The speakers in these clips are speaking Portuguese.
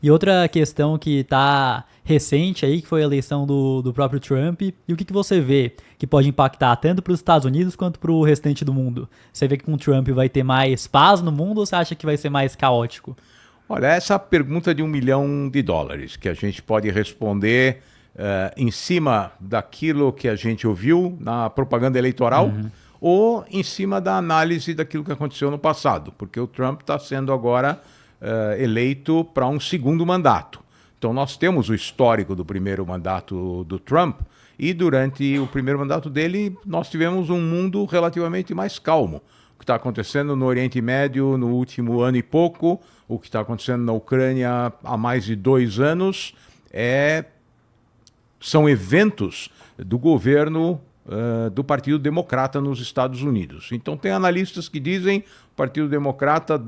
E outra questão que está recente aí, que foi a eleição do próprio Trump, e o que você vê que pode impactar tanto para os Estados Unidos quanto para o restante do mundo? Você vê que com o Trump vai ter mais paz no mundo ou você acha que vai ser mais caótico? Olha, essa é a pergunta de US$ 1 milhão, que a gente pode responder em cima daquilo que a gente ouviu na propaganda eleitoral ou em cima da análise daquilo que aconteceu no passado, porque o Trump está sendo agora eleito para um segundo mandato. Então nós temos o histórico do primeiro mandato do Trump e durante o primeiro mandato dele nós tivemos um mundo relativamente mais calmo. O que está acontecendo no Oriente Médio no último ano e pouco, o que está acontecendo na Ucrânia há mais de 2 anos, são eventos do governo do Partido Democrata nos Estados Unidos. Então tem analistas que dizem que o Partido Democrata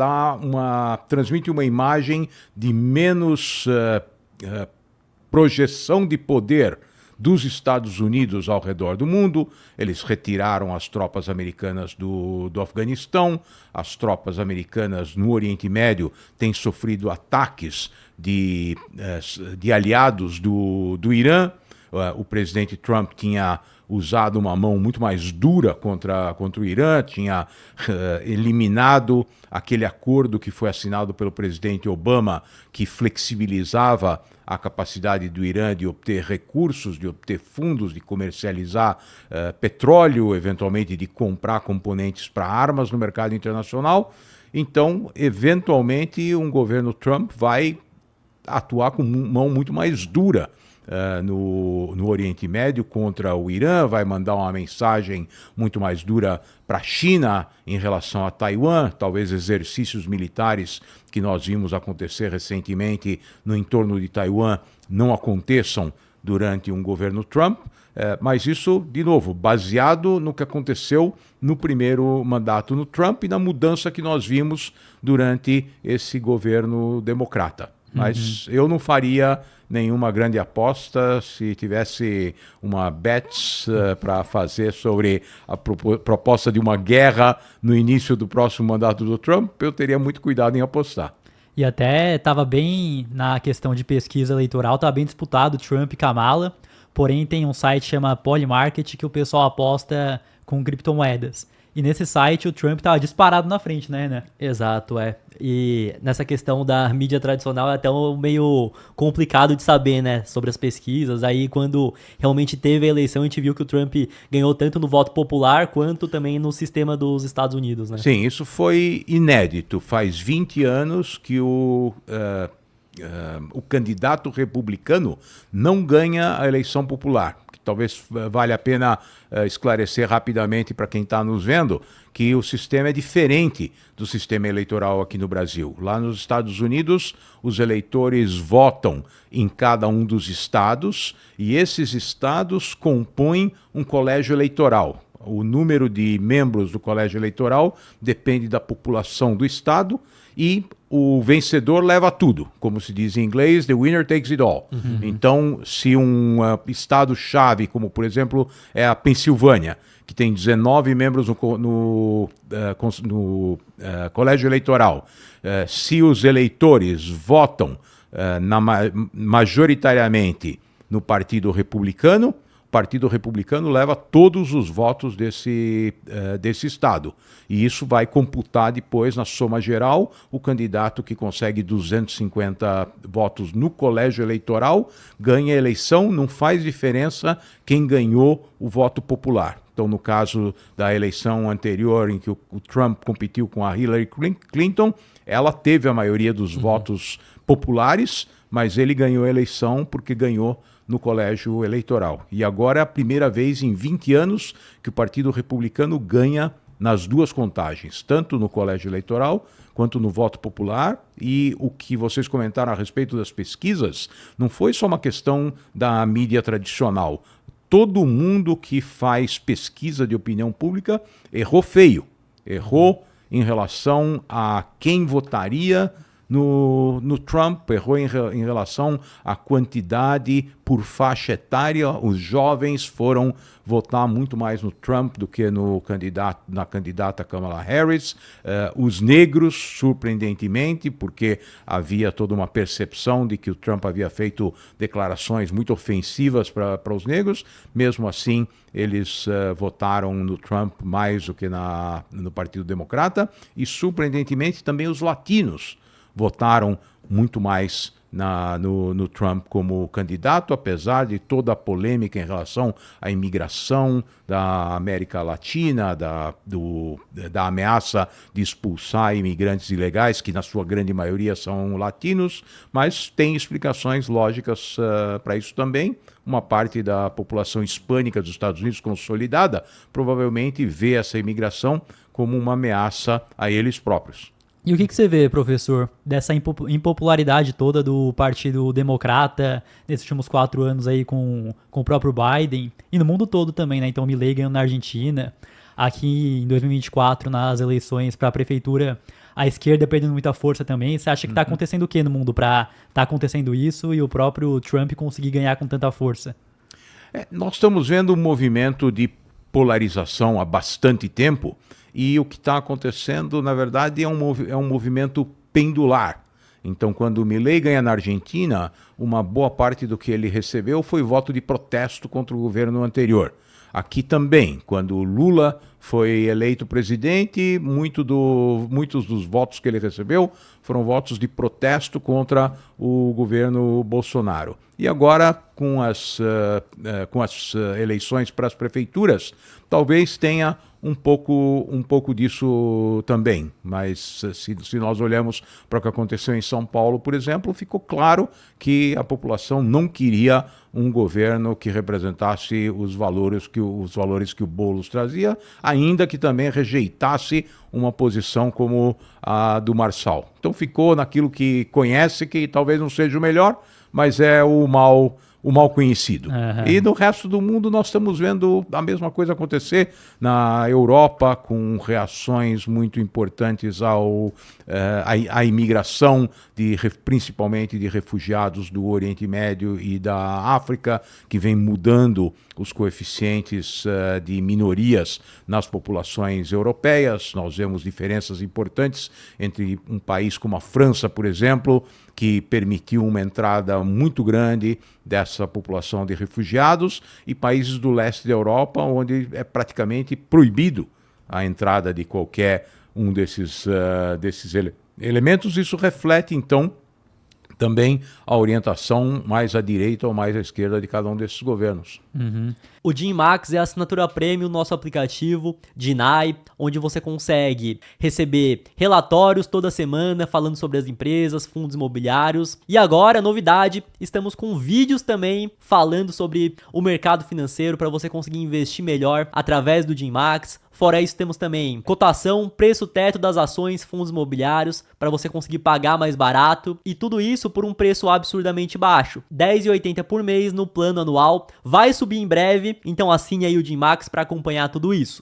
transmite uma imagem de menos projeção de poder dos Estados Unidos ao redor do mundo. Eles retiraram as tropas americanas do Afeganistão, as tropas americanas no Oriente Médio têm sofrido ataques de aliados do Irã. O presidente Trump tinha usado uma mão muito mais dura contra o Irã, tinha eliminado aquele acordo que foi assinado pelo presidente Obama, que flexibilizava a capacidade do Irã de obter recursos, de obter fundos, de comercializar petróleo, eventualmente de comprar componentes para armas no mercado internacional. Então, eventualmente, um governo Trump vai atuar com mão muito mais dura no Oriente Médio contra o Irã, vai mandar uma mensagem muito mais dura para a China em relação a Taiwan, talvez exercícios militares que nós vimos acontecer recentemente no entorno de Taiwan não aconteçam durante um governo Trump, mas isso, de novo, baseado no que aconteceu no primeiro mandato no Trump e na mudança que nós vimos durante esse governo democrata. Mas eu não faria nenhuma grande aposta. Se tivesse uma bets para fazer sobre a proposta de uma guerra no início do próximo mandato do Trump, eu teria muito cuidado em apostar. E até estava bem na questão de pesquisa eleitoral, estava bem disputado Trump e Kamala, porém tem um site que chama Polymarket que o pessoal aposta com criptomoedas. E nesse site o Trump estava disparado na frente, né, Renan? Exato, é. E nessa questão da mídia tradicional é até meio complicado de saber, né, sobre as pesquisas. Aí quando realmente teve a eleição, a gente viu que o Trump ganhou tanto no voto popular quanto também no sistema dos Estados Unidos, né? Sim, isso foi inédito. Faz 20 anos que o candidato republicano não ganha a eleição popular. Talvez valha a pena esclarecer rapidamente para quem está nos vendo que o sistema é diferente do sistema eleitoral aqui no Brasil. Lá nos Estados Unidos, os eleitores votam em cada um dos estados e esses estados compõem um colégio eleitoral. O número de membros do colégio eleitoral depende da população do estado e o vencedor leva tudo. Como se diz em inglês, the winner takes it all. Então, se um estado-chave, como por exemplo é a Pensilvânia, que tem 19 membros no colégio eleitoral, se os eleitores votam majoritariamente no Partido Republicano, o Partido Republicano leva todos os votos desse estado. E isso vai computar depois, na soma geral, o candidato que consegue 250 votos no colégio eleitoral ganha a eleição, não faz diferença quem ganhou o voto popular. Então, no caso da eleição anterior, em que o Trump competiu com a Hillary Clinton, ela teve a maioria dos votos populares, mas ele ganhou a eleição porque ganhou no colégio eleitoral. E agora é a primeira vez em 20 anos que o Partido Republicano ganha nas duas contagens, tanto no colégio eleitoral quanto no voto popular. E o que vocês comentaram a respeito das pesquisas não foi só uma questão da mídia tradicional. Todo mundo que faz pesquisa de opinião pública errou feio. Errou em relação a quem votaria no Trump, errou em relação à quantidade por faixa etária. Os jovens foram votar muito mais no Trump do que na candidata Kamala Harris. Os negros, surpreendentemente, porque havia toda uma percepção de que o Trump havia feito declarações muito ofensivas para os negros. Mesmo assim, eles votaram no Trump mais do que no Partido Democrata. E, surpreendentemente, também os latinos votaram muito mais no Trump como candidato, apesar de toda a polêmica em relação à imigração da América Latina, da ameaça de expulsar imigrantes ilegais, que na sua grande maioria são latinos, mas tem explicações lógicas para isso também. Uma parte da população hispânica dos Estados Unidos consolidada provavelmente vê essa imigração como uma ameaça a eles próprios. E o que você vê, professor, dessa impopularidade toda do Partido Democrata nesses últimos 4 anos aí com o próprio Biden e no mundo todo também, né? Então, Milei ganhando na Argentina, aqui em 2024 nas eleições para a prefeitura, a esquerda perdendo muita força também. Você acha que está acontecendo o que no mundo para tá acontecendo isso e o próprio Trump conseguir ganhar com tanta força? Nós estamos vendo um movimento de polarização há bastante tempo. E o que está acontecendo, na verdade, é um movimento pendular. Então, quando o Milei ganha na Argentina, uma boa parte do que ele recebeu foi voto de protesto contra o governo anterior. Aqui também, quando o Lula foi eleito presidente, muitos dos votos que ele recebeu foram votos de protesto contra o governo Bolsonaro. E agora, com as eleições para as prefeituras, talvez tenha um pouco disso também. Mas se nós olhamos para o que aconteceu em São Paulo, por exemplo, ficou claro que a população não queria um governo que representasse os valores que o Boulos trazia, ainda que também rejeitasse uma posição como a do Marçal. Então ficou naquilo que conhece, que talvez não seja o melhor, mas é o mal conhecido. Uhum. E no resto do mundo nós estamos vendo a mesma coisa acontecer na Europa, com reações muito importantes à imigração, principalmente de refugiados do Oriente Médio e da África, que vem mudando os coeficientes de minorias nas populações europeias. Nós vemos diferenças importantes entre um país como a França, por exemplo, que permitiu uma entrada muito grande dessa população de refugiados, e países do leste da Europa, onde é praticamente proibido a entrada de qualquer um desses elementos. Isso reflete, então, também a orientação mais à direita ou mais à esquerda de cada um desses governos. Uhum. O GenMax é a assinatura premium, nosso aplicativo GenAI, onde você consegue receber relatórios toda semana falando sobre as empresas, fundos imobiliários. E agora, novidade, estamos com vídeos também falando sobre o mercado financeiro para você conseguir investir melhor através do GenMax. Fora isso, temos também cotação, preço teto das ações, fundos imobiliários, para você conseguir pagar mais barato. E tudo isso por um preço absurdamente baixo, R$10,80 por mês no plano anual. Vai subir em breve, então assine aí o GenMax para acompanhar tudo isso.